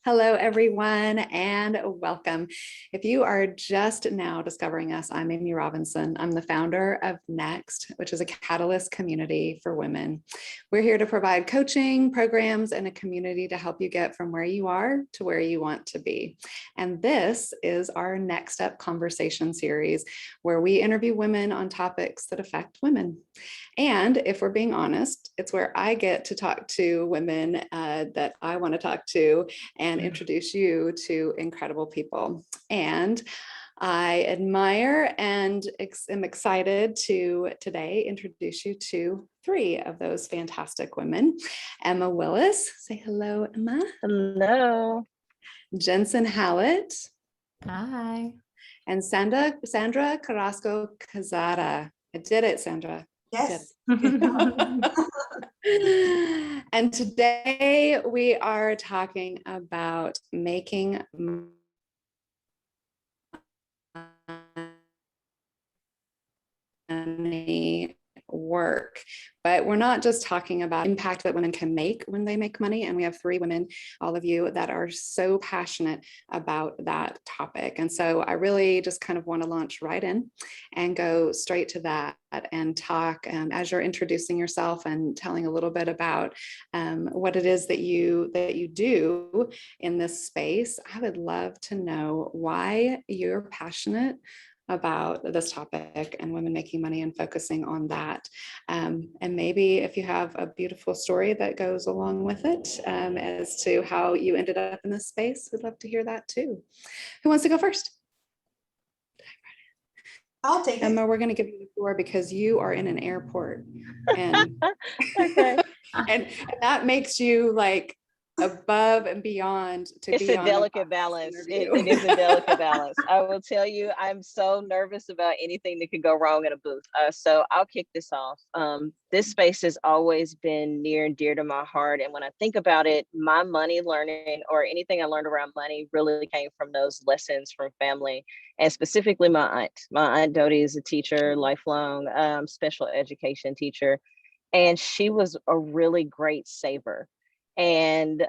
Hello, everyone, and welcome. If you are just now discovering us, I'm Amy Robinson. I'm the founder of NEXXT, which is a catalyst community for women. We're here to provide coaching, programs, and a community to help you get from where you are to where you want to be. And this is our Next Step conversation series, where we interview women on topics that affect women. And if we're being honest, it's where I get to talk to women that I want to talk to and introduce you to incredible people. And I admire and am excited to today introduce you to three of those fantastic women. Emma Willis, say hello, Emma. Hello. Jensyn Hallett. Hi. And Sandra Carrasco-Quezada. I did it, Sandra. Yes. And today we are talking about making money work. But we're not just talking about impact that women can make when they make money. And we have three women, all of you, that are so passionate about that topic. And so I really just kind of want to launch right in and go straight to that and talk as you're introducing yourself and telling a little bit about what it is that you do in this space. I would love to know why you're passionate about this topic and women making money and focusing on that. And maybe if you have a beautiful story that goes along with it as to how you ended up in this space, we'd love to hear that too. Who wants to go first? I'll take it. Emma, we're going to give you the floor because you are in an airport and, Okay. and that makes you like above and beyond to It's be a on delicate balance. It is a delicate balance. I will tell you, I'm so nervous about anything that could go wrong in a booth. So I'll kick this off. This space has always been near and dear to my heart. And when I think about it, my money learning or anything I learned around money really came from those lessons from family, and specifically my aunt. My aunt Dodie is a teacher, lifelong special education teacher, and she was a really great saver. And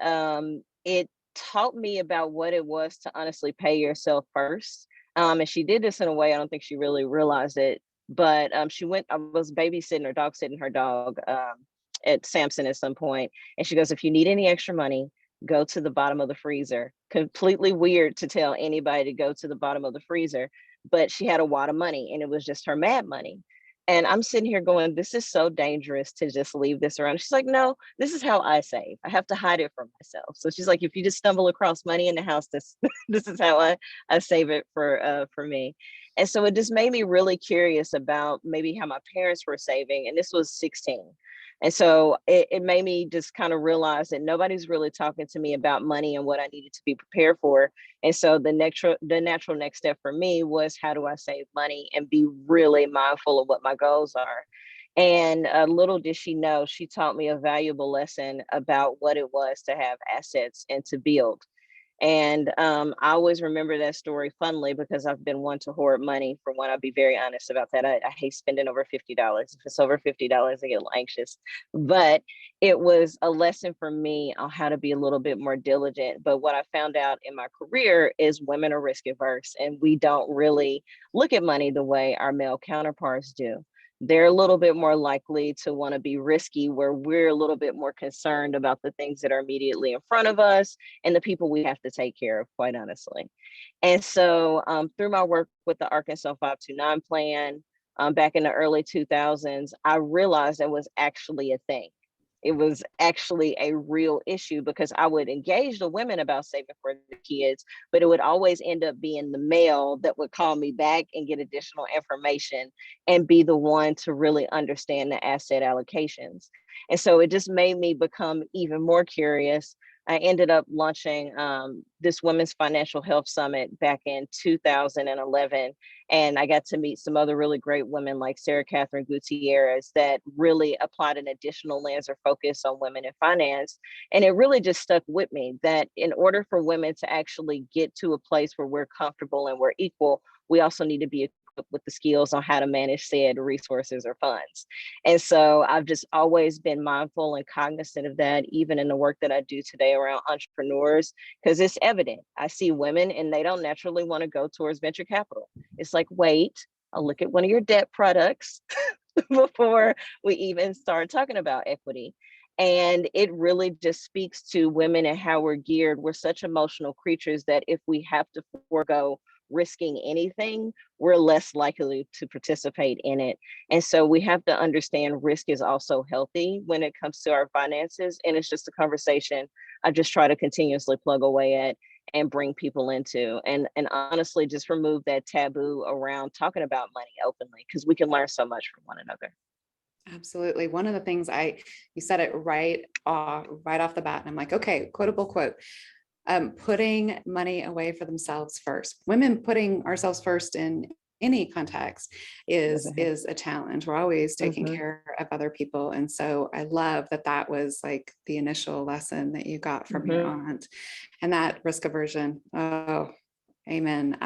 it taught me about what it was to honestly pay yourself first. And she did this in a way I don't think she really realized it. But I was babysitting or dog sitting her dog at Samson at some point, and she goes, "If you need any extra money, go to the bottom of the freezer." Completely weird to tell anybody to go to the bottom of the freezer, but she had a wad of money, and it was just her mad money. And I'm sitting here going, this is so dangerous to just leave this around. She's like, no, this is how I save. I have to hide it from myself. So she's like, if you just stumble across money in the house, this is how I save it for me. And so it just made me really curious about maybe how my parents were saving. And this was 16. And so it made me just kind of realize that nobody's really talking to me about money and what I needed to be prepared for. And so the natural next step for me was, how do I save money and be really mindful of what my goals are? And little did she know, she taught me a valuable lesson about what it was to have assets and to build. And I always remember that story fondly because I've been one to hoard money. For one, I'll be very honest about that. I hate spending over $50. If it's over $50, I get anxious. But it was a lesson for me on how to be a little bit more diligent. But what I found out in my career is women are risk averse, and we don't really look at money the way our male counterparts do. They're a little bit more likely to want to be risky, where we're a little bit more concerned about the things that are immediately in front of us and the people we have to take care of, quite honestly. And so through my work with the Arkansas 529 plan back in the early 2000s, I realized it was actually a thing. It was actually a real issue, because I would engage the women about saving for the kids, but it would always end up being the male that would call me back and get additional information and be the one to really understand the asset allocations. And so it just made me become even more curious. I ended up launching this Women's Financial Health Summit back in 2011. And I got to meet some other really great women like Sarah Catherine Gutierrez that really applied an additional lens or focus on women in finance. And it really just stuck with me that in order for women to actually get to a place where we're comfortable and we're equal, we also need to be equipped with the skills on how to manage said resources or funds. And so I've just always been mindful and cognizant of that, even in the work that I do today around entrepreneurs, because it's evident. I see women and they don't naturally want to go towards venture capital. It's like, wait, I'll look at one of your debt products before we even start talking about equity. And it really just speaks to women and how we're geared. We're such emotional creatures that if we have to forego risking anything, we're less likely to participate in it. And so we have to understand risk is also healthy when it comes to our finances. And it's just a conversation I just try to continuously plug away at and bring people into, and honestly just remove that taboo around talking about money openly, because we can learn so much from one another. Absolutely. One of the things you said it right off the bat. And I'm like, okay, quotable quote, putting money away for themselves first. Women putting ourselves first in any context is a challenge. We're always taking care of other people. And so I love that was like the initial lesson that you got from your aunt, and that risk aversion. Oh, amen.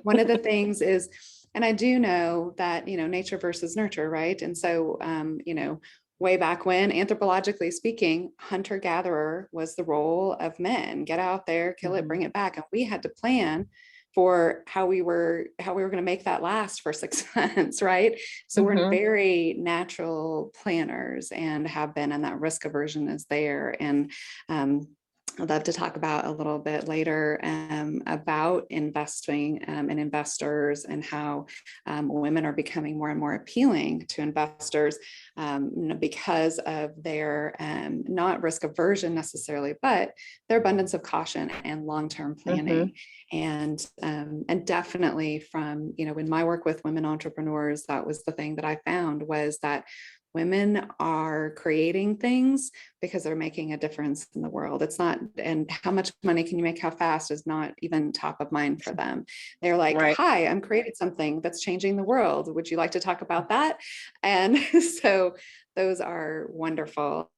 One of the things is, and I do know that, nature versus nurture, right? And so, way back when, anthropologically speaking, hunter-gatherer was the role of men. Get out there, kill it, bring it back. And we had to plan for how we were going to make that last for 6 months, right? So we're very natural planners and have been, and that risk aversion is there. And I'd love to talk about a little bit later about investing and investors, and how women are becoming more and more appealing to investors because of their not risk aversion necessarily, but their abundance of caution and long-term planning. And definitely from, in my work with women entrepreneurs, that was the thing that I found, was that women are creating things because they're making a difference in the world. It's not, and how much money can you make, how fast is not even top of mind for them. They're like, hi, I'm creating something that's changing the world. Would you like to talk about that? And so those are wonderful.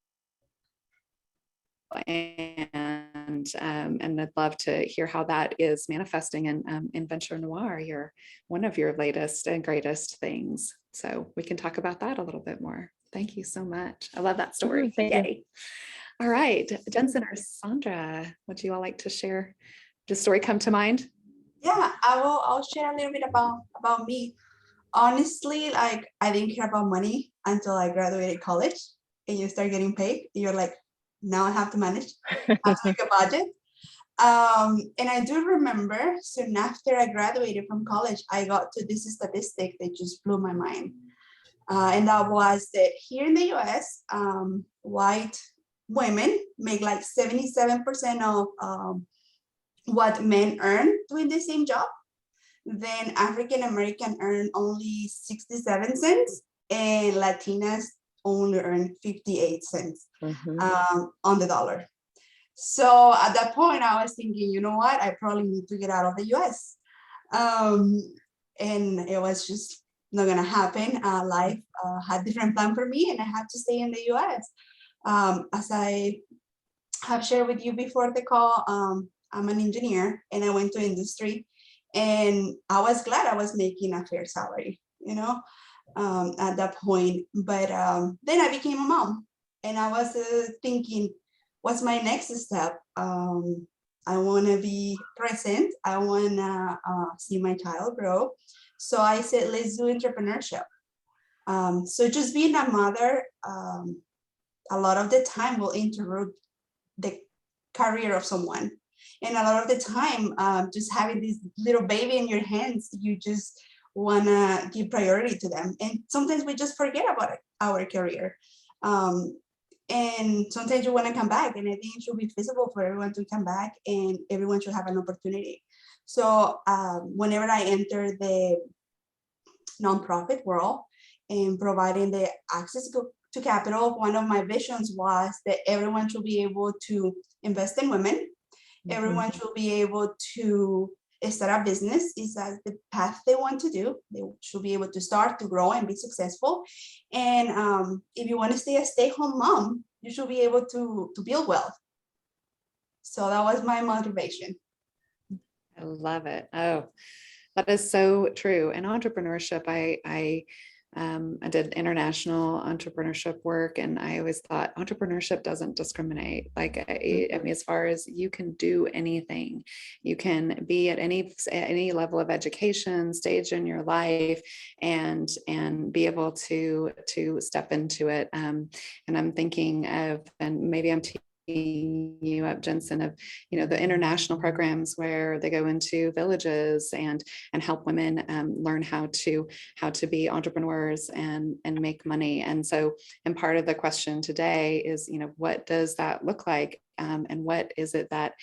And I'd love to hear how that is manifesting in Venture Noir, one of your latest and greatest things. So we can talk about that a little bit more. Thank you so much. I love that story. Yay. All right, Jensyn or Sandra, would you all like to share? Does a story come to mind? Yeah, I'll share a little bit about me. Honestly, like, I didn't care about money until I graduated college, and you start getting paid. You're like, now I have to manage, I have to make a budget. And I do remember soon after I graduated from college, I got to this statistic that just blew my mind. And that was that here in the US, white women make like 77% of what men earn doing the same job. Then African American earn only 67 cents, and Latinas only earn 58 cents on the dollar. So at that point, I was thinking, you know what, I probably need to get out of the US. And it was just not gonna happen. Life had a different plan for me, and I had to stay in the US. As I have shared with you before the call, I'm an engineer, and I went to industry, and I was glad I was making a fair salary, at that point. But then I became a mom, and I was thinking, what's my next step? I want to be present. I want to see my child grow. So I said, let's do entrepreneurship. So just being a mother, a lot of the time will interrupt the career of someone. And a lot of the time, just having this little baby in your hands, you just want to give priority to them. And sometimes we just forget about our career. And sometimes you want to come back, and I think it should be feasible for everyone to come back, and everyone should have an opportunity. So whenever I enter the nonprofit world and providing the access to capital, one of my visions was that everyone should be able to invest in women. Everyone should be able to start a business. Is that the path they want to do? They should be able to start, to grow, and be successful. And if you want to stay a stay-at-home mom, you should be able to build wealth. So that was my motivation. I love it. Oh, That is so true. In entrepreneurship, I did international entrepreneurship work, and I always thought entrepreneurship doesn't discriminate. Like, I mean, as far as you can do anything, you can be at any level of education stage in your life, and be able to step into it. And I'm thinking of, and maybe I'm you up, Jensyn, of the international programs where they go into villages and help women learn how to be entrepreneurs and make money. And so, and part of the question today is, what does that look like? And what is it that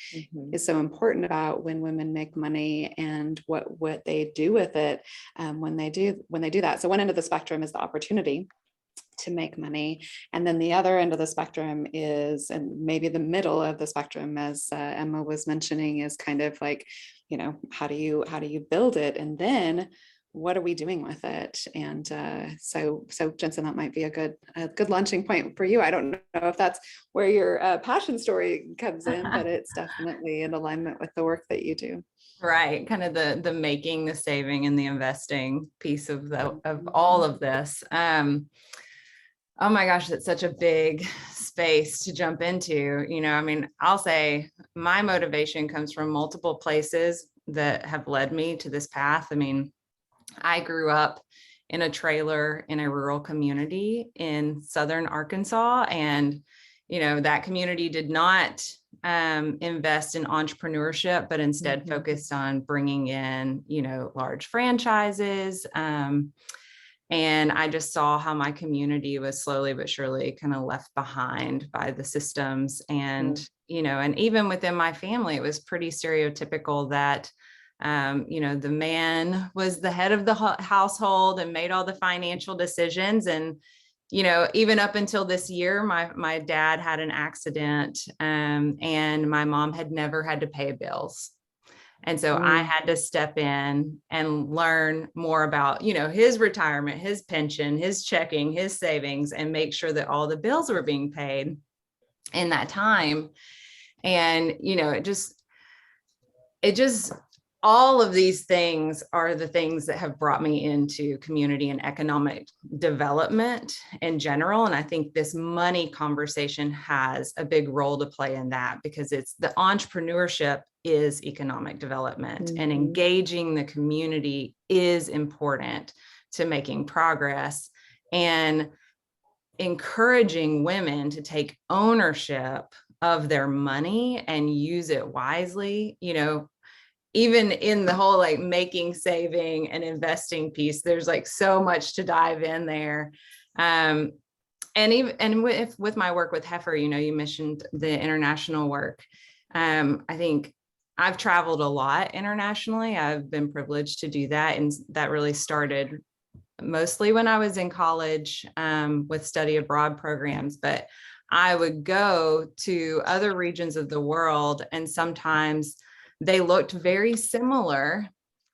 is so important about when women make money, and what they do with it when they do that. So one end of the spectrum is the opportunity to make money, and then the other end of the spectrum is, and maybe the middle of the spectrum, as Emma was mentioning, is kind of like, how do you build it, and then what are we doing with it? And so Jensyn, that might be a good launching point for you. I don't know if that's where your passion story comes in, but it's definitely in alignment with the work that you do. Right, kind of the making, the saving, and the investing piece of all of this. Oh my gosh, it's such a big space to jump into. I mean, I'll say my motivation comes from multiple places that have led me to this path. I mean, I grew up in a trailer in a rural community in southern Arkansas, and that community did not invest in entrepreneurship, but instead focused on bringing in large franchises. And I just saw how my community was slowly but surely kind of left behind by the systems. And, and even within my family, it was pretty stereotypical that, the man was the head of the household and made all the financial decisions. And, even up until this year, my dad had an accident, and my mom had never had to pay bills. And so I had to step in and learn more about, his retirement, his pension, his checking, his savings, and make sure that all the bills were being paid in that time. And, it just, all of these things are the things that have brought me into community and economic development in general. And I think this money conversation has a big role to play in that, because it's the entrepreneurship is economic development, and engaging the community is important to making progress, and encouraging women to take ownership of their money and use it wisely. Even in the whole like making, saving, and investing piece, there's like so much to dive in there. And with my work with Heifer, you mentioned the international work. I think I've traveled a lot internationally. I've been privileged to do that. And that really started mostly when I was in college with study abroad programs. But I would go to other regions of the world, and sometimes they looked very similar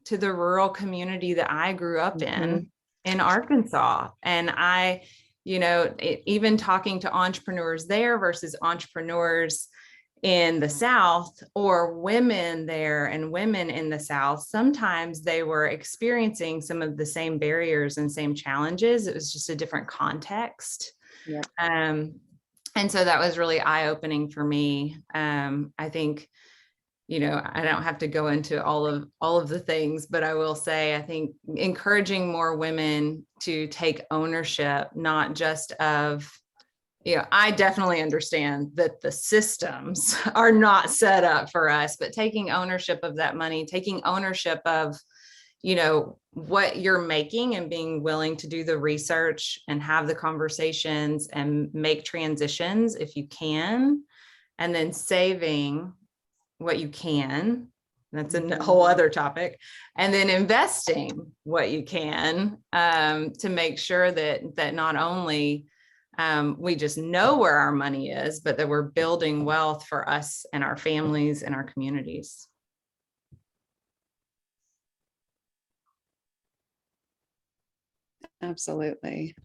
to the rural community that I grew up in Arkansas. And I, even talking to entrepreneurs there versus entrepreneurs in the South, or women there and women in the South, sometimes they were experiencing some of the same barriers and same challenges. It was just a different context. Yeah. And so that was really eye-opening for me. I think, I don't have to go into all of the things, but I will say, I think encouraging more women to take ownership, not just of, I definitely understand that the systems are not set up for us, but taking ownership of that money, taking ownership of, what you're making, and being willing to do the research and have the conversations and make transitions if you can, and then saving what you can. That's a whole other topic. And then investing what you can to make sure that not only we just know where our money is, but that we're building wealth for us and our families and our communities. Absolutely.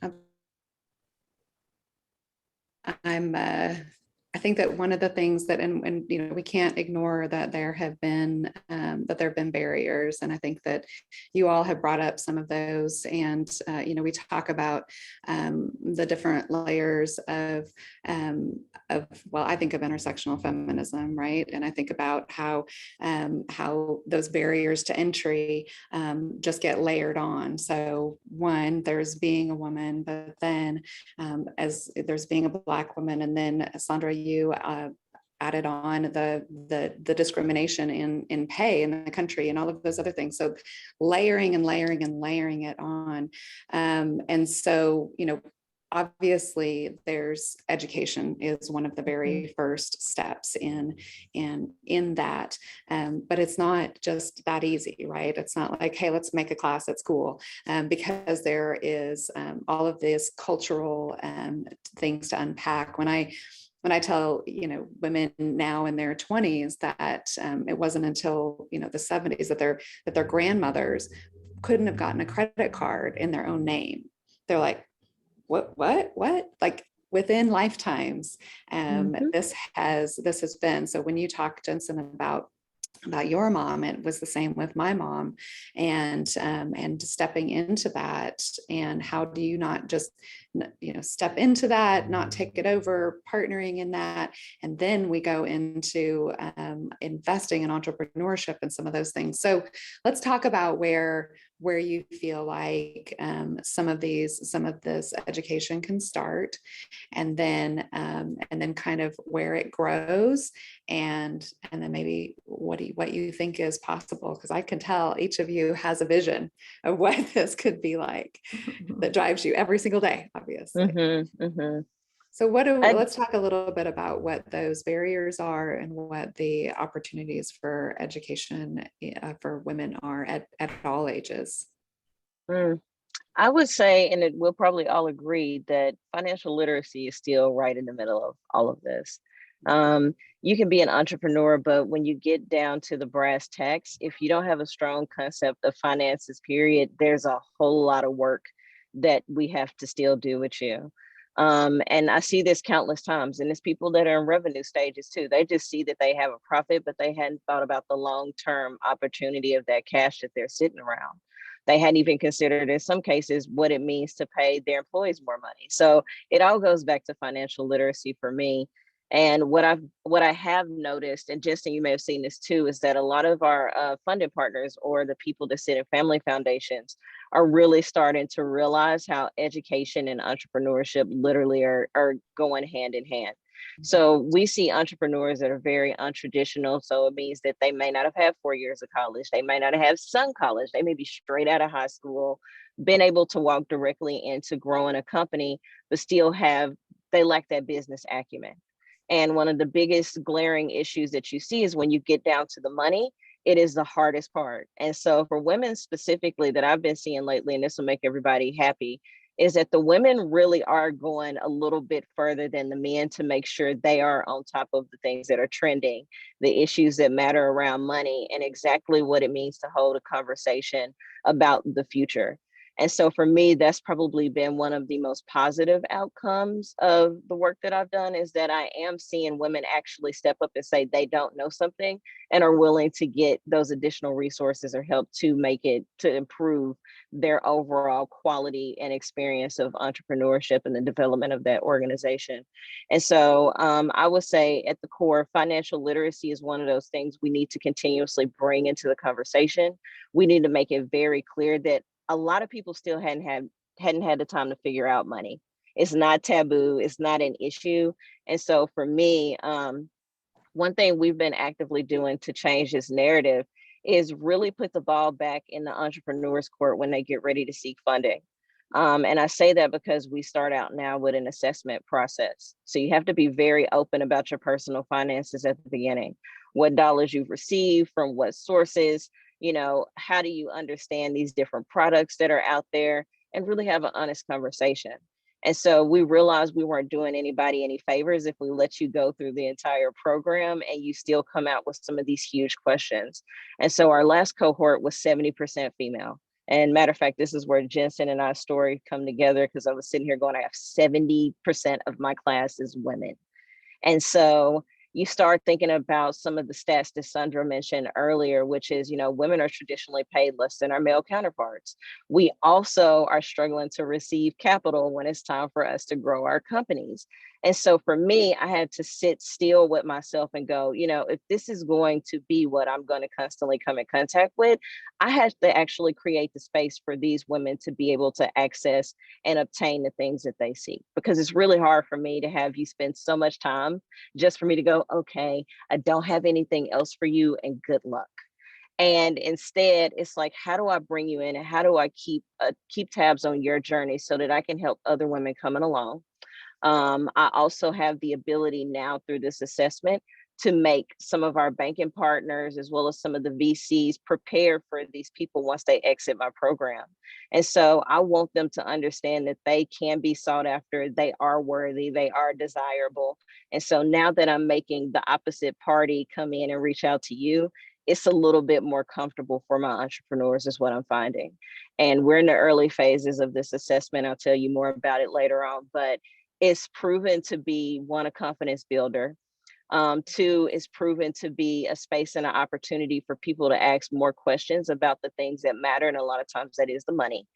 I think that one of the things that, and you know, we can't ignore that there have been barriers, and I think that you all have brought up some of those. And you know, we talk about the different layers of well, I think of intersectional feminism, right? And I think about how those barriers to entry just get layered on. So one, there's being a woman, but then as there's being a Black woman, and then Sandra, you added on the discrimination in pay in the country and all of those other things. So layering and layering and layering it on. And so, you know, obviously there's education is one of the very first steps in that. But it's not just that easy, right? It's not like, hey, let's make a class at school, because there is all of these cultural things to unpack. When I tell, you know, women now in their 20s that it wasn't until, you know, the 70s that their grandmothers couldn't have gotten a credit card in their own name. They're like, what? Like within lifetimes, this has been. So when you talk, Jensyn, about your mom, it was the same with my mom, and stepping into that, and how do you not just, you know, step into that, not take it over, partnering in that, and then we go into investing in entrepreneurship and some of those things. So let's talk about where you feel like some of this education can start, and then kind of where it grows, and then maybe what you think is possible, because I can tell each of you has a vision of what this could be like that drives you every single day, obviously. So let's talk a little bit about what those barriers are and what the opportunities for education for women are at all ages. I would say, and we'll probably all agree, that financial literacy is still right in the middle of all of this. You can be an entrepreneur, but when you get down to the brass tacks, if you don't have a strong concept of finances, period, there's a whole lot of work that we have to still do with you. And I see this countless times, and it's people that are in revenue stages too. They just see that they have a profit, but they hadn't thought about the long-term opportunity of that cash that they're sitting around. They hadn't even considered, in some cases, what it means to pay their employees more money. So it all goes back to financial literacy for me. And what I have noticed, and Jensyn, you may have seen this too, is that a lot of our funding partners, or the people that sit in family foundations, are really starting to realize how education and entrepreneurship literally are going hand in hand. So we see entrepreneurs that are very untraditional. So it means that they may not have had 4 years of college. They may not have had some college. They may be straight out of high school, been able to walk directly into growing a company, but still they lack that business acumen. And one of the biggest glaring issues that you see is when you get down to the money, it is the hardest part. And so for women specifically that I've been seeing lately, and this will make everybody happy, is that the women really are going a little bit further than the men to make sure they are on top of the things that are trending, the issues that matter around money, and exactly what it means to hold a conversation about the future. And so for me, that's probably been one of the most positive outcomes of the work that I've done, is that I am seeing women actually step up and say they don't know something and are willing to get those additional resources or help to improve their overall quality and experience of entrepreneurship and the development of that organization. And so I would say at the core, financial literacy is one of those things we need to continuously bring into the conversation. We need to make it very clear that a lot of people still hadn't had the time to figure out money. It's not taboo. It's not an issue. And so for me, one thing we've been actively doing to change this narrative is really put the ball back in the entrepreneur's court when they get ready to seek funding. And I say that because we start out now with an assessment process. So you have to be very open about your personal finances at the beginning. What dollars you've received from what sources, how do you understand these different products that are out there, and really have an honest conversation. And so we realized we weren't doing anybody any favors if we let you go through the entire program and you still come out with some of these huge questions. And so our last cohort was 70% female. And matter of fact, this is where Jensyn and I's story come together, because I was sitting here going, I have 70% of my class is women. And so you start thinking about some of the stats that Sandra mentioned earlier, which is, women are traditionally paid less than our male counterparts. We also are struggling to receive capital when it's time for us to grow our companies. And so for me, I had to sit still with myself and go, if this is going to be what I'm going to constantly come in contact with, I have to actually create the space for these women to be able to access and obtain the things that they seek. Because it's really hard for me to have you spend so much time just for me to go, okay, I don't have anything else for you and good luck. And instead, it's like, how do I bring you in and how do I keep tabs on your journey so that I can help other women coming along? I also have the ability now through this assessment to make some of our banking partners, as well as some of the VCs, prepare for these people once they exit my program. And so I want them to understand that they can be sought after, they are worthy, they are desirable. And so now that I'm making the opposite party come in and reach out to you, it's a little bit more comfortable for my entrepreneurs is what I'm finding. And we're in the early phases of this assessment. I'll tell you more about it later on, but it's proven to be, one, a confidence builder. Two, it's proven to be a space and an opportunity for people to ask more questions about the things that matter. And a lot of times that is the money.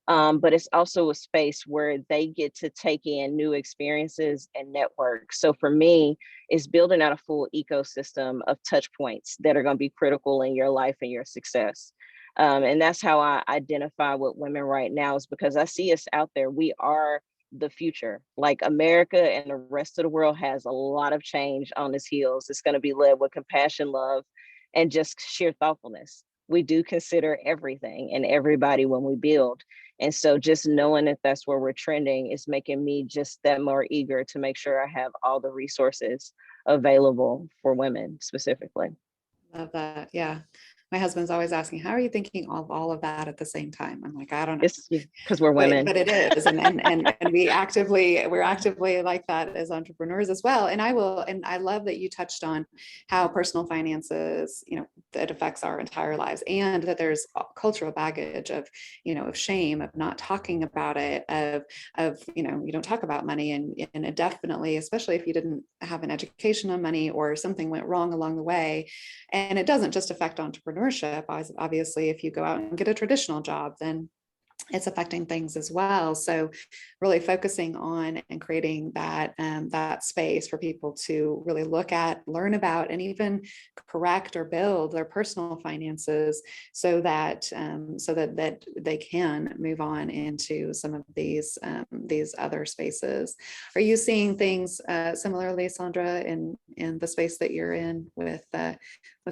But it's also a space where they get to take in new experiences and network. So for me, it's building out a full ecosystem of touch points that are going to be critical in your life and your success. And that's how I identify with women right now, is because I see us out there. We are the future. Like, America and the rest of the world has a lot of change on its heels. It's going to be led with compassion, love, and just sheer thoughtfulness. We do consider everything and everybody when we build. And so just knowing that that's where we're trending is making me just that more eager to make sure I have all the resources available for women specifically. Love that. Yeah. My husband's always asking, how are you thinking of all of that at the same time? I'm like, I don't know. It's because we're women. But it is. And we're actively like that as entrepreneurs as well. And I love that you touched on how personal finances, that affects our entire lives, and that there's cultural baggage of, of shame, of not talking about it, of you don't talk about money, and it definitely, especially if you didn't have an education on money or something went wrong along the way. And it doesn't just affect entrepreneurship. Obviously, if you go out and get a traditional job, then it's affecting things as well. So really focusing on and creating that space for people to really look at, learn about, and even correct or build their personal finances so that they can move on into some of these other spaces. Are you seeing things similarly, Sandra, in the space that you're in with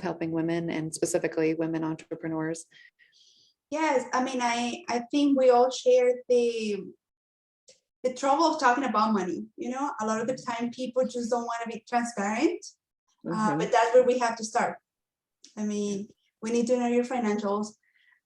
helping women, and specifically women entrepreneurs? Yes, I mean, I think we all share the trouble of talking about money. A lot of the time people just don't want to be transparent, but that's where we have to start. I mean, we need to know your financials.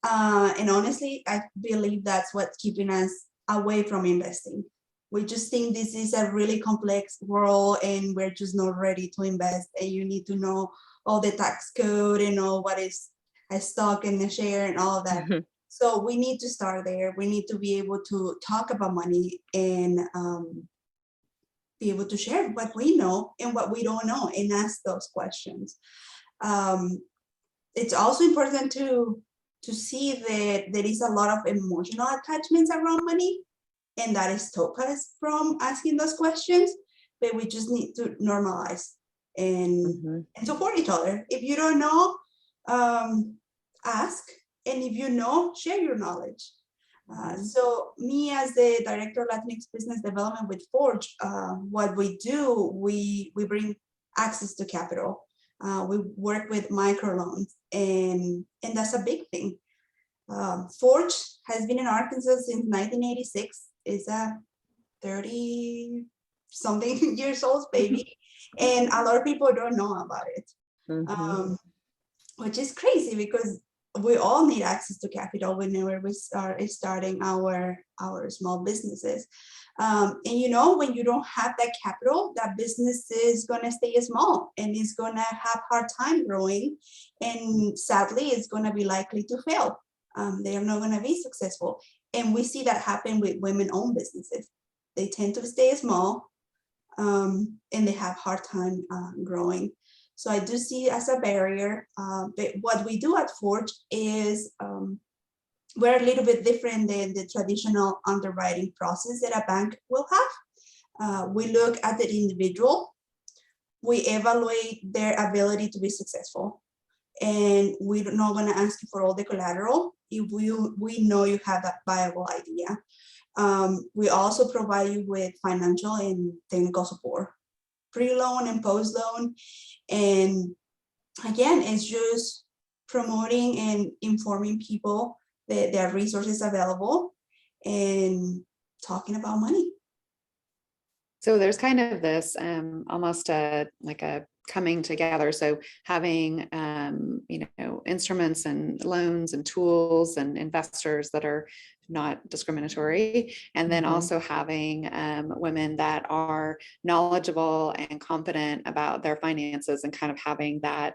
And honestly, I believe that's what's keeping us away from investing. We just think this is a really complex world and we're just not ready to invest. And you need to know all the tax code and all what is a stock and a share and all of that. So we need to start there. We need to be able to talk about money and be able to share what we know and what we don't know and ask those questions. It's also important to see that there is a lot of emotional attachments around money, and that is stop us from asking those questions, but we just need to normalize and support each other. If you don't know, ask, and if you know, share your knowledge. So me, as the director of Latinx business development with Forge, what we do, we bring access to capital. We work with microloans, and that's a big thing. Forge has been in Arkansas since 1986. It's a 30 something years old baby, and a lot of people don't know about it, which is crazy because we all need access to capital whenever we start starting our small businesses. And when you don't have that capital, that business is going to stay small and it's going to have hard time growing, and sadly it's going to be likely to fail. They are not going to be successful, and we see that happen with women-owned businesses. They tend to stay small, and they have hard time growing. So I do see it as a barrier. But what we do at Forge is we're a little bit different than the traditional underwriting process that a bank will have. We look at the individual, we evaluate their ability to be successful, and we're not going to ask you for all the collateral if we know you have that viable idea. We also provide you with financial and technical support, pre-loan and post-loan. And again, it's just promoting and informing people that there are resources available and talking about money. So there's kind of this almost like a coming together. So having, instruments and loans and tools and investors that are not discriminatory, and then also having women that are knowledgeable and confident about their finances, and kind of having that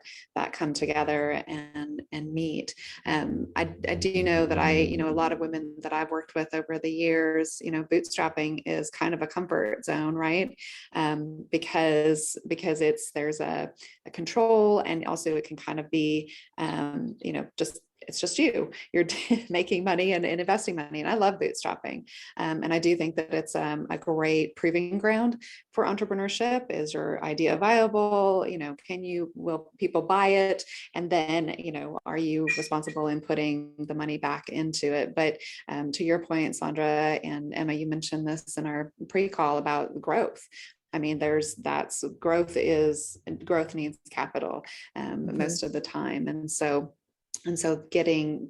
come together and meet. I do know that a lot of women that I've worked with over the years, bootstrapping is kind of a comfort zone, right? Because there's a control, and also it can kind of be it's just you're making money and infesting money. And I love bootstrapping. And I do think that it's a great proving ground for entrepreneurship. Is your idea viable? Will people buy it? And then, are you responsible in putting the money back into it? But to your point, Sandra and Emma, you mentioned this in our pre-call about growth. I mean, growth needs capital most of the time. And so getting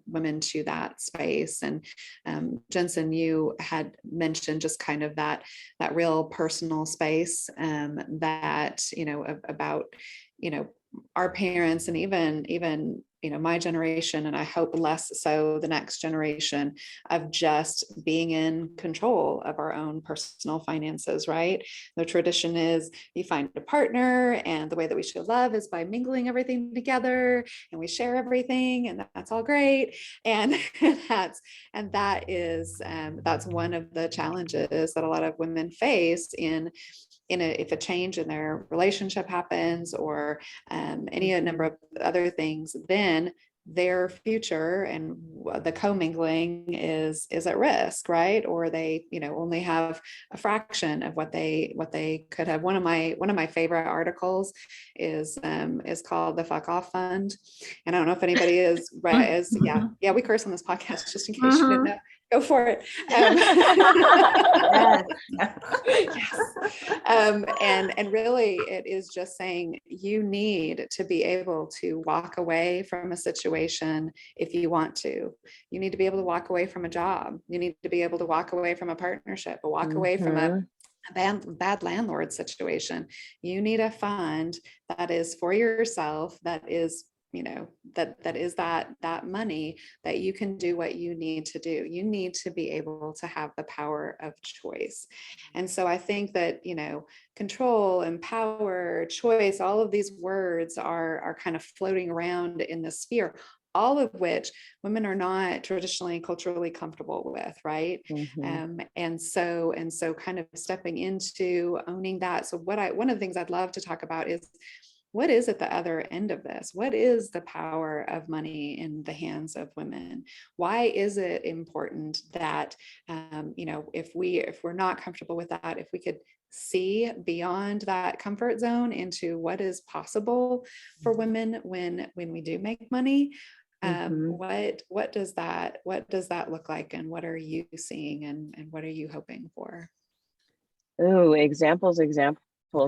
women to that space. And Jensyn, you had mentioned just kind of that real personal space that about our parents, and even my generation, and I hope less so the next generation, of just being in control of our own personal finances, right? The tradition is you find a partner, and the way that we show love is by mingling everything together, and we share everything, and that's all great. And that's one of the challenges that a lot of women face if a change in their relationship happens, or any number of other things, then their future and the commingling is at risk, right? Or they only have a fraction of what they could have. One of my favorite articles is called the Fuck Off Fund, and I don't know if anybody is we curse on this podcast, just in case you didn't know. Go for it. And really, it is just saying you need to be able to walk away from a situation if you want to. You need to be able to walk away from a job. You need to be able to walk away from a partnership, or walk away from a bad landlord situation. You need a fund that is for yourself, that is that is that money that you can do what you need to do. You need to be able to have the power of choice. And so I think that, control and power, choice, all of these words are kind of floating around in the sphere, all of which women are not traditionally culturally comfortable with, right? And so kind of stepping into owning that. So one of the things I'd love to talk about is, what is at the other end of this? What is the power of money in the hands of women? Why is it important that, if we're not comfortable with that, if we could see beyond that comfort zone into what is possible for women when we do make money? What does that look like, and what are you seeing, and what are you hoping for? Oh, examples.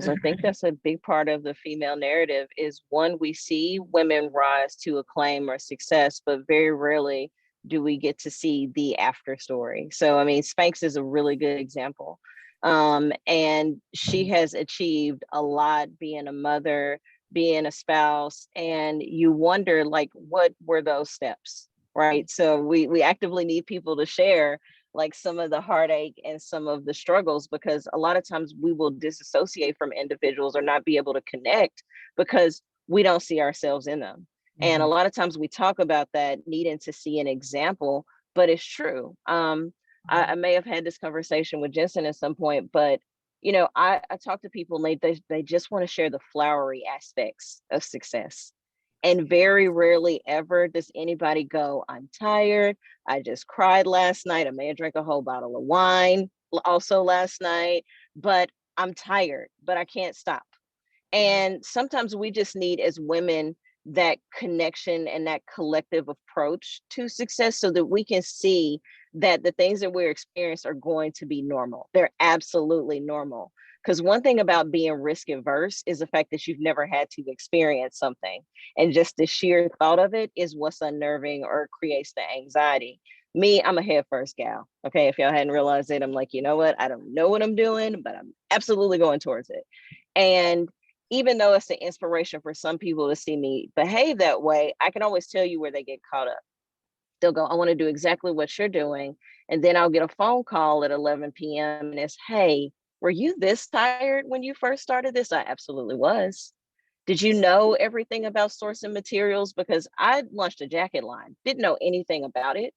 I think that's a big part of the female narrative is, one, we see women rise to acclaim or success, but very rarely do we get to see the after story. So, I mean, Spanx is a really good example. And she has achieved a lot, being a mother, being a spouse, and you wonder, like, what were those steps, right? So we actively need people to share like some of the heartache and some of the struggles, because a lot of times we will disassociate from individuals or not be able to connect because we don't see ourselves in them. And a lot of times we talk about that needing to see an example, but it's true. I may have had this conversation with Jensyn at some point, but you know, I talk to people and they just want to share the flowery aspects of success. And very rarely ever does anybody go, I'm tired. I just cried last night. I may have drank a whole bottle of wine also last night, but I'm tired, but I can't stop. And sometimes we just need, as women, that connection and that collective approach to success so that we can see that the things that we're experiencing are going to be normal. They're absolutely normal. Because one thing about being risk averse is the fact that you've never had to experience something. And just the sheer thought of it is what's unnerving or creates the anxiety. Me, I'm a head first gal. Okay. If y'all hadn't realized it, I'm like, you know what? I don't know what I'm doing, but I'm absolutely going towards it. And even though it's an inspiration for some people to see me behave that way, I can always tell you where they get caught up. They'll go, I want to do exactly what you're doing. And then I'll get a phone call at 11 p.m. and it's, hey, were you this tired when you first started this? I absolutely was. Did you know everything about sourcing materials? Because I launched a jacket line, didn't know anything about it.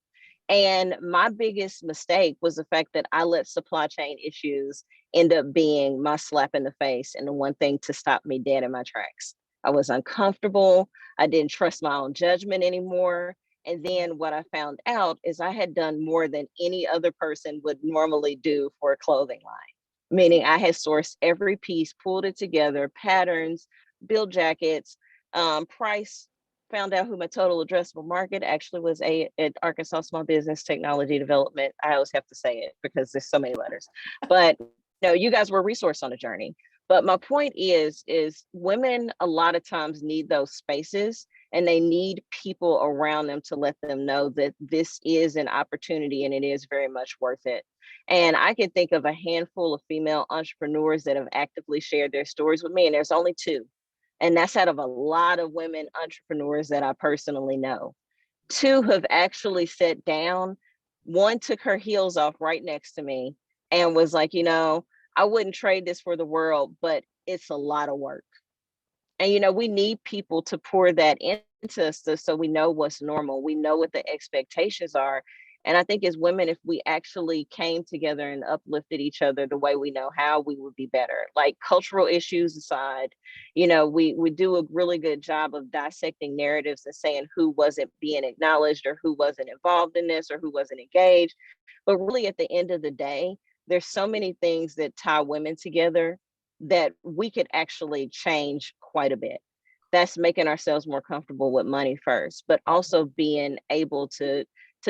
And my biggest mistake was the fact that I let supply chain issues end up being my slap in the face and the one thing to stop me dead in my tracks. I was uncomfortable. I didn't trust my own judgment anymore. And then what I found out is I had done more than any other person would normally do for a clothing line, meaning I had sourced every piece, pulled it together, patterns, build jackets, price, found out who my total addressable market actually was at Arkansas Small Business Technology Development. I always have to say it because there's so many letters, but no, you guys were a resource on a journey. But my point is women a lot of times need those spaces and they need people around them to let them know that this is an opportunity and it is very much worth it. And I can think of a handful of female entrepreneurs that have actively shared their stories with me, and there's only two. And that's out of a lot of women entrepreneurs that I personally know. Two have actually sat down. One took her heels off right next to me and was like, you know, I wouldn't trade this for the world, but it's a lot of work. And, you know, we need people to pour that into us so we know what's normal. We know what the expectations are. And I think as women, if we actually came together and uplifted each other the way we know how, we would be better. Like cultural issues aside, you know, we do a really good job of dissecting narratives and saying who wasn't being acknowledged or who wasn't involved in this or who wasn't engaged. But really at the end of the day, there's so many things that tie women together that we could actually change quite a bit. That's making ourselves more comfortable with money first, but also being able to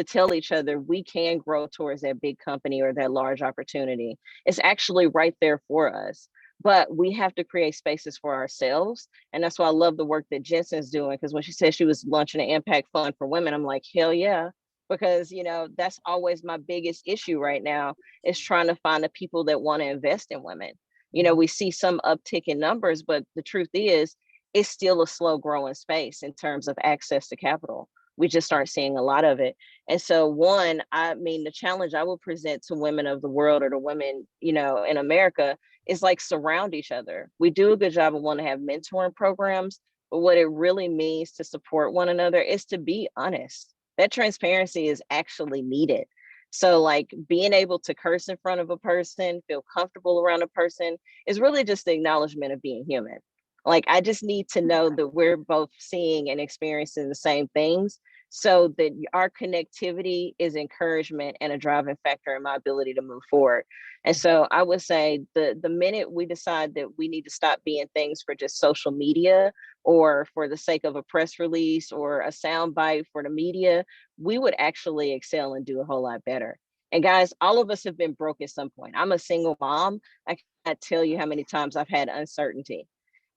tell each other we can grow towards that big company or that large opportunity. It's actually right there for us, but we have to create spaces for ourselves. And that's why I love the work that Jensyn's doing, because when she said she was launching an impact fund for women, I'm like, hell yeah. Because, you know, that's always my biggest issue right now is trying to find the people that want to invest in women. You know, we see some uptick in numbers, but the truth is it's still a slow growing space in terms of access to capital. We just aren't seeing a lot of it. And so one, I mean, the challenge I will present to women of the world or to women, you know, in America is like surround each other. We do a good job of wanting to have mentoring programs, but what it really means to support one another is to be honest. That transparency is actually needed. So like being able to curse in front of a person, feel comfortable around a person is really just the acknowledgement of being human. Like, I just need to know that we're both seeing and experiencing the same things so that our connectivity is encouragement and a driving factor in my ability to move forward. And so I would say the minute we decide that we need to stop being things for just social media or for the sake of a press release or a sound bite for the media, we would actually excel and do a whole lot better. And guys, all of us have been broke at some point. I'm a single mom. I can't tell you how many times I've had uncertainty.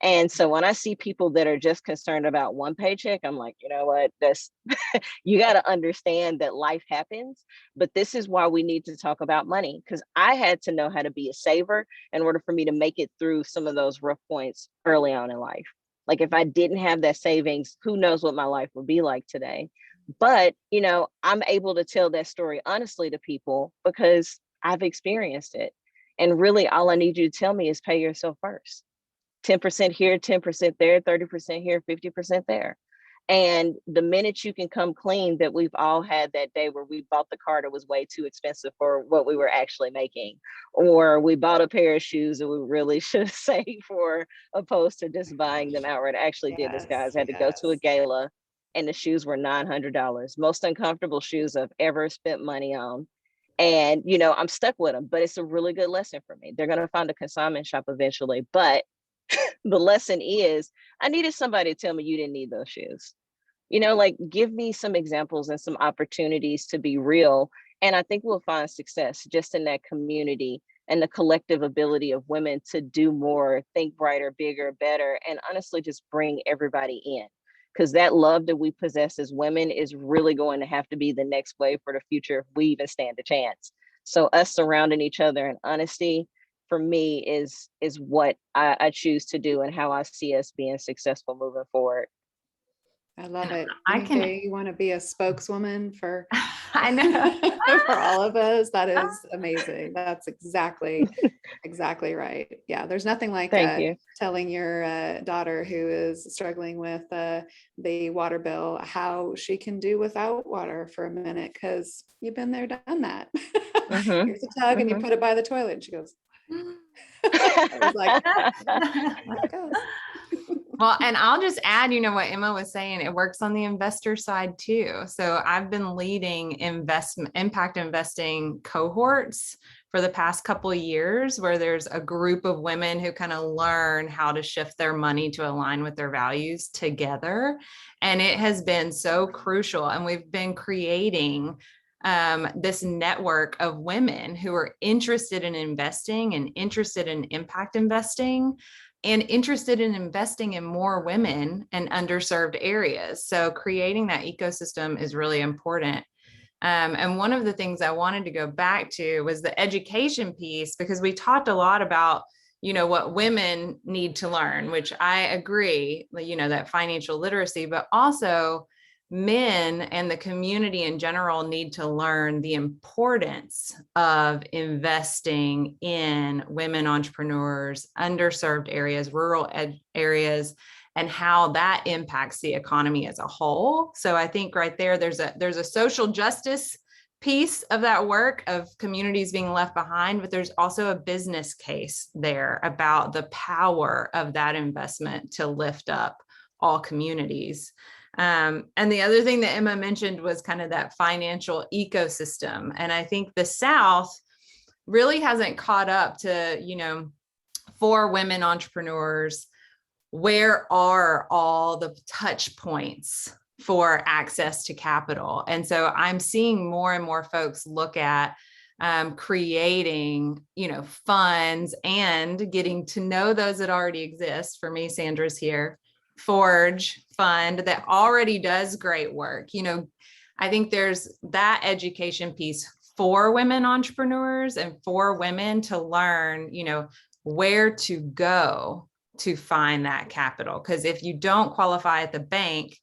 And so when I see people that are just concerned about one paycheck, I'm like, you know what, that's you got to understand that life happens. But this is why we need to talk about money, because I had to know how to be a saver in order for me to make it through some of those rough points early on in life. Like if I didn't have that savings, who knows what my life would be like today. But, you know, I'm able to tell that story honestly to people because I've experienced it. And really all I need you to tell me is pay yourself first. 10% here, 10% there, 30% here, 50% there. And the minute you can come clean, that we've all had that day where we bought the car that was way too expensive for what we were actually making, or we bought a pair of shoes that we really should have saved for, opposed to just buying them outright. I actually did this, guys. I had to go to a gala and the shoes were $900, most uncomfortable shoes I've ever spent money on. And, you know, I'm stuck with them, but it's a really good lesson for me. They're going to find a consignment shop eventually. But the lesson is, I needed somebody to tell me you didn't need those shoes. You know, like, give me some examples and some opportunities to be real. And I think we'll find success just in that community and the collective ability of women to do more, think brighter, bigger, better, and honestly, just bring everybody in. Because that love that we possess as women is really going to have to be the next wave for the future if we even stand a chance. So us surrounding each other in honesty, for me, is what I choose to do and how I see us being successful moving forward. I love it. You want to be a spokeswoman for I know for all of us. That is amazing. That's exactly right. Yeah, there's nothing like telling your daughter who is struggling with the water bill how she can do without water for a minute, because you've been there, done that. Here's a tug and you put it by the toilet, and she goes. I was like, there it goes. Well, and I'll just add, you know, what Emma was saying, it works on the investor side too. So I've been leading impact investing cohorts for the past couple of years, where there's a group of women who kind of learn how to shift their money to align with their values together. And it has been so crucial. And we've been creating this network of women who are interested in investing and interested in impact investing and interested in investing in more women and underserved areas. So creating that ecosystem is really important. And one of the things I wanted to go back to was the education piece, because we talked a lot about, you know, what women need to learn, which I agree, you know, that financial literacy, but also men and the community in general need to learn the importance of investing in women entrepreneurs, underserved areas, rural areas, and how that impacts the economy as a whole. So I think right there, there's a social justice piece of that work of communities being left behind, but there's also a business case there about the power of that investment to lift up all communities. And the other thing that Emma mentioned was kind of that financial ecosystem. And I think the South really hasn't caught up to, you know, for women entrepreneurs, where are all the touch points for access to capital? And so I'm seeing more and more folks look at creating, you know, funds and getting to know those that already exist. For me, Sandra's here. Forge fund that already does great work. You know, I think there's that education piece for women entrepreneurs and for women to learn, you know, where to go to find that capital. Because if you don't qualify at the bank,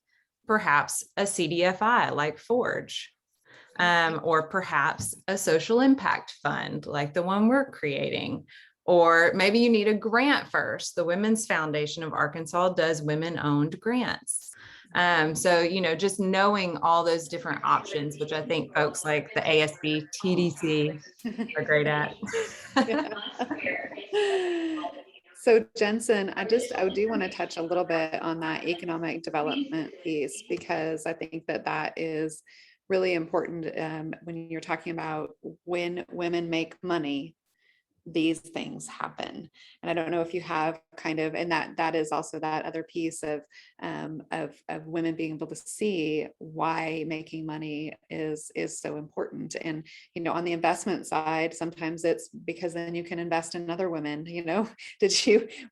perhaps a CDFI like Forge, or perhaps a social impact fund like the one we're creating. Or maybe you need a grant first. The Women's Foundation of Arkansas does women-owned grants. So, you know, just knowing all those different options, which I think folks like the ASB, TDC are great at. So Jensyn, I do want to touch a little bit on that economic development piece, because I think that is really important when you're talking about when women make money, these things happen. And I don't know if you have kind of, and that is also that other piece of women being able to see why making money is so important. And, you know, on the investment side, sometimes it's because then you can invest in other women. You know,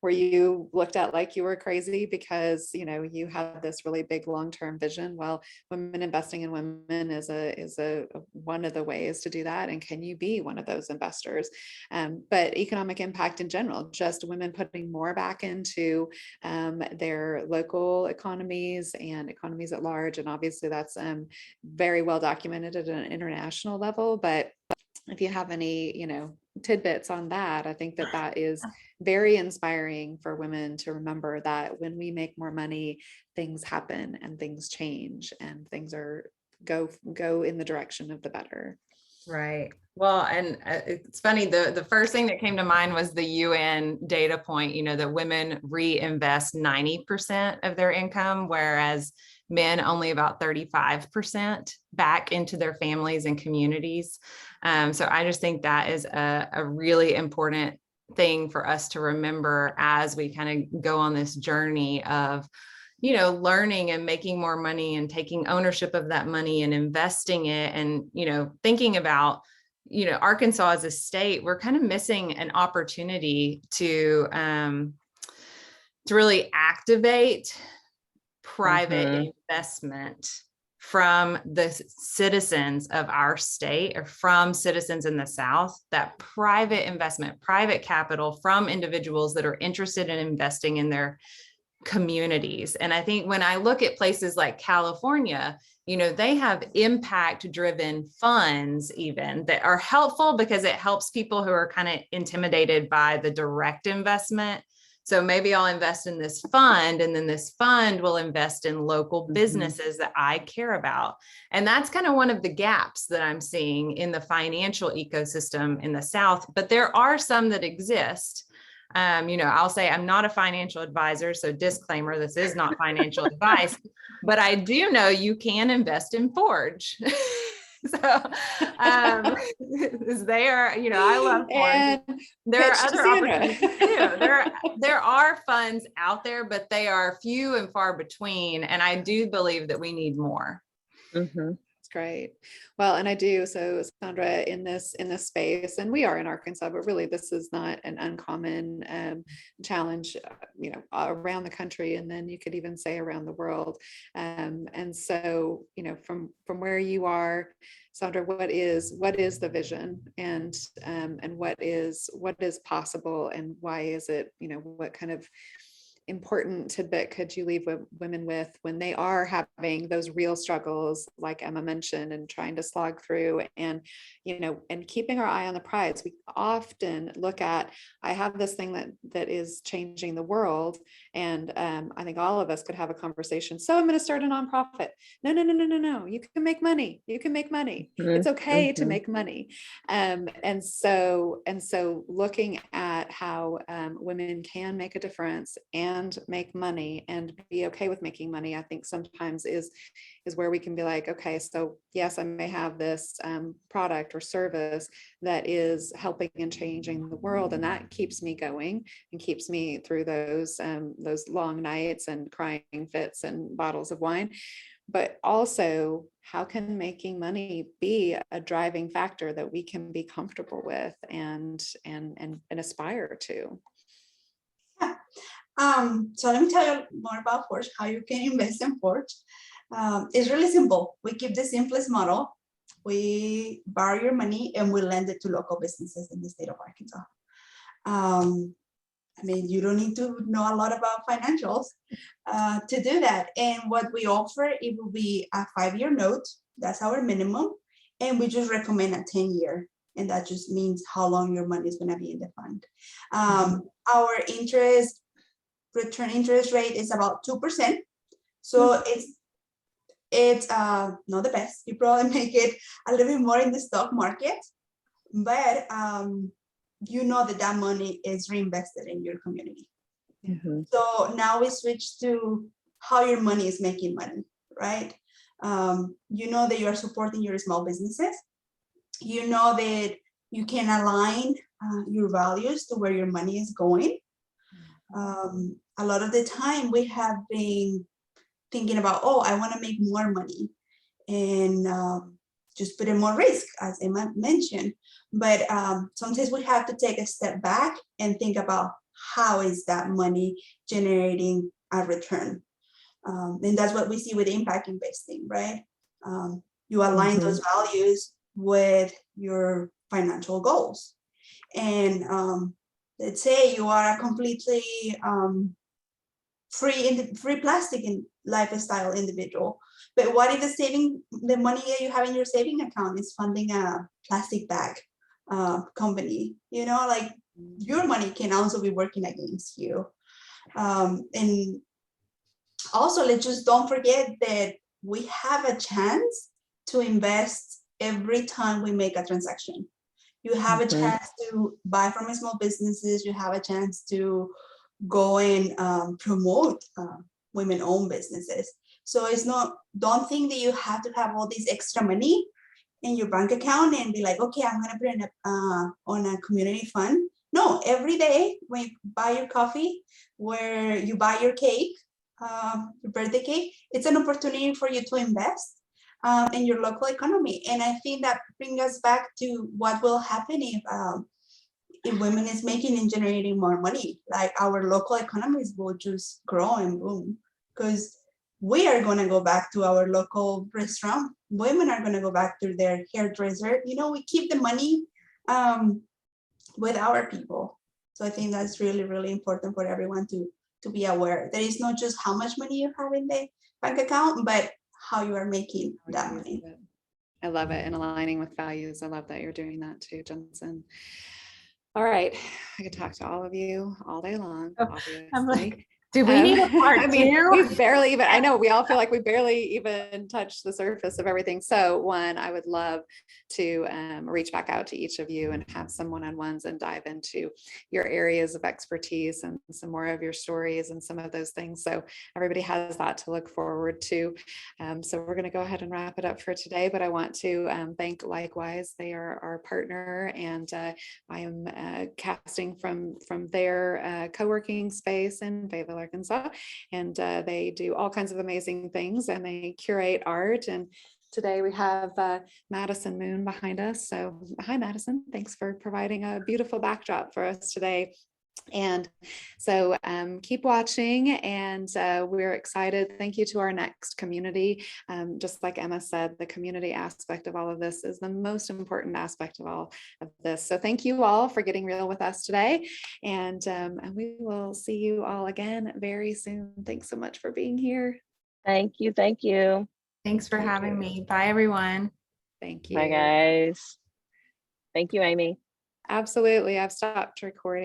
were you looked at like you were crazy because, you know, you had this really big long-term vision? Well, women investing in women is a one of the ways to do that. And can you be one of those investors? But economic impact in general, just women putting more back into their local economies and economies at large. And obviously that's very well documented at an international level. But if you have any, you know, tidbits on that. I think that that is very inspiring for women to remember that when we make more money, things happen and things change and things go in the direction of the better. Right. Well, and it's funny, the first thing that came to mind was the UN data point, you know, that women reinvest 90% of their income, whereas men only about 35% back into their families and communities. So I just think that is a really important thing for us to remember as we kind of go on this journey of, you know, learning and making more money and taking ownership of that money and investing it. And, you know, thinking about, you know, Arkansas as a state, we're kind of missing an opportunity to really activate private investment from the citizens of our state or from citizens in the South, that private investment, private capital from individuals that are interested in investing in their communities. And I think when I look at places like California, you know, they have impact driven funds even that are helpful because it helps people who are kind of intimidated by the direct investment. So maybe I'll invest in this fund, and then this fund will invest in local businesses that I care about. And that's kind of one of the gaps that I'm seeing in the financial ecosystem in the South, but there are some that exist. You know, I'll say I'm not a financial advisor, so disclaimer, this is not financial advice, but I do know you can invest in Forge. So there, you know, I love Forge. There are other opportunities too. There are funds out there, but they are few and far between. And I do believe that we need more. That's great. Well, and I do. So Sandra, in this space, and we are in Arkansas, but really this is not an uncommon challenge, you know, around the country. And then you could even say around the world. And so, you know, from where you are, Sandra, what is the vision, and what is possible, and why is it, you know, what kind of important tidbit could you leave women with when they are having those real struggles, like Emma mentioned, and trying to slog through, and, you know, and keeping our eye on the prize? We often look at, I have this thing that is changing the world, and I think all of us could have a conversation. So I'm going to start a nonprofit. No. You can make money. You can make money. It's okay to make money. And so looking at how women can make a difference and make money and be okay with making money, I think sometimes is where we can be like, okay, so yes, I may have this product or service that is helping and changing the world, and that keeps me going and keeps me through those long nights and crying fits and bottles of wine. But also, how can making money be a driving factor that we can be comfortable with and aspire to? So let me tell you more about Forge, how you can invest in Forge. It's really simple. We keep the simplest model. We borrow your money and we lend it to local businesses in the state of Arkansas. I mean, you don't need to know a lot about financials to do that. And what we offer, it will be a 5-year note. That's our minimum. And we just recommend a 10-year. And that just means how long your money is going to be in the fund. Our return interest rate is about 2%. So it's not the best. You probably make it a little bit more in the stock market, but you know that money is reinvested in your community. So now we switch to how your money is making money, right? You know that you are supporting your small businesses. You know that you can align your values to where your money is going. A lot of the time we have been thinking about, oh, I want to make more money and just put in more risk, as Emma mentioned. But sometimes we have to take a step back and think about how is that money generating a return. And that's what we see with impact investing, right? You align those values with your financial goals. And let's say you are a completely free plastic lifestyle individual, but what if the money that you have in your saving account is funding a plastic bag company, like your money can also be working against you. And also, let's just don't forget that we have a chance to invest every time we make a transaction. You have a chance to buy from small businesses. You have a chance to go and promote women-owned businesses. So it's not, don't think that you have to have all this extra money in your bank account and be like, okay, I'm gonna put it on a community fund. No, every day when you buy your coffee, where you buy your cake, your birthday cake, it's an opportunity for you to invest in your local economy. And I think that brings us back to what will happen if women is making and generating more money. Like our local economies will just grow and boom, because we are going to go back to our local restaurant. Women are going to go back to their hairdresser. We keep the money with our people. So I think that's really, really important for everyone to be aware. There is not just how much money you have in the bank account, but how you are making that money. I love it. And aligning with values. I love that you're doing that too, Jensyn. All right. I could talk to all of you all day long, obviously. I'm like, do we need a part two? We barely even, I know we all feel like we barely even touched the surface of everything. So one, I would love to reach back out to each of you and have some one-on-ones and dive into your areas of expertise and some more of your stories and some of those things. So everybody has that to look forward to. So we're going to go ahead and wrap it up for today, but I want to thank Likewise. They are our partner, and I am casting from their co-working space in Fayetteville, Arkansas, and they do all kinds of amazing things, and they curate art. And today we have Madison Moon behind us. So hi, Madison. Thanks for providing a beautiful backdrop for us today. And so keep watching, and we're excited. Thank you to our NEXXT community. Just like Emma said, the community aspect of all of this is the most important aspect of all of this. So thank you all for getting real with us today, and we will see you all again very soon. Thanks so much for being here. Thank you. Thank you. Thanks for having me. Bye, everyone. Thank you. Bye, guys. Thank you, Amy. Absolutely. I've stopped recording.